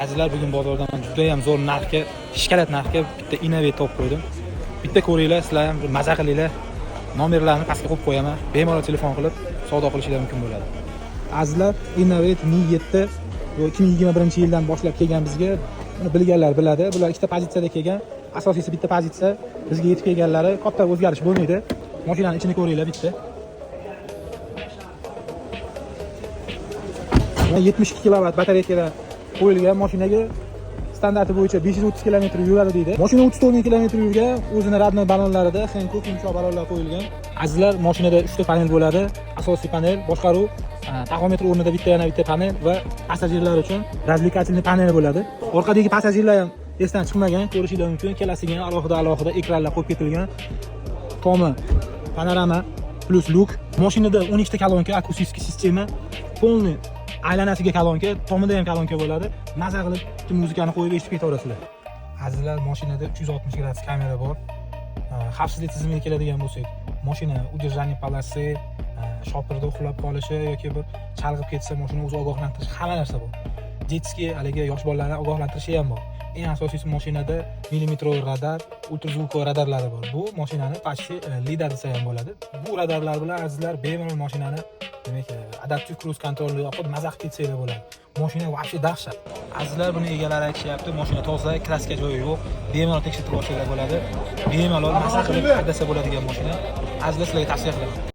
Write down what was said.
Azizlar, bugun bozordan juda ham zo'r narxga, shikalat narxga bitta Innovet topib qo'ydim. Bitta ko'ringlar, sizlar ham bir maza qilinglar. Nomerlarni pastga qo'yib qo'yaman. Bemalol telefon qilib savdo qilishinglar mumkin bo'ladi. Azizlar, Innovet Mi 7 bu 2021-yildan boshlab kelgan bizga. Buni bilganlar biladi. Bular ikkita pozitsiyada kelgan. Asosiysi bitta pozitsiya. Bizga yetib kelganlari katta o'zgarish bo'lmaydi. Mashinaning ichini ko'ringlar bitta. 72 kilovat batareyaga qo'yilgan mashinaga standarti bo'yicha 530 km yuradi deydi. Mashina 34 km yurgan, o'zini radnoy ballonlarida Senko yumshoq ballonlar qo'yilgan. Azizlar, mashinada 3 ta panel bo'ladi. Asosiy panel, boshqaruv, taxometr o'rnida bitta yana bitta panel va passajirlar uchun razlikatelniy panel bo'ladi. Orqadagi passajirlar ham esdan chiqmagan, ko'rishinglar mumkin. Kelasiga alohida ekranlar qo'yib ketilgan. Tomi panorama plus luk. Mashinada 12 ta kolonka, akustik sistema, polniy aylanasiga kolonka, tomida ham kolonka bo'ladi. Maza qilib muzikani qo'yib eshitib ketaverasizlar. Azizlar, mashinada 360 gradus kamera bor. Xavfsizlik tizimiga keladigan bo'lsak, mashina udержание polasi, shopirda uxlab qolishi yoki bir chalg'ib ketsa mashina o'zi ogohlantirish, hamma narsa bor. Jetski haliga yosh bolalarni ogohlantirishi ham bor. Eng asosiysi mashinada millimetroviy radar, ultrazvukoviy radarlari bor. Bu mashinani почти lidar desa ham bo'ladi. Bu radarlar bilan azizlar bemalol mashinani, demak, adaptiv cruise kontrolni yoqib maza qilib ketsanglar bo'ladi. Mashina вообще dahshat. Azizlar, buni egalari aytishyapti, mashina toza, kraska joyi yo'q. Bemalol tekshirib olishinglar bo'ladi. Bemalol maza qilib haydasa bo'ladigan mashina. Azizlar, sizlarga tavsiya qilaman.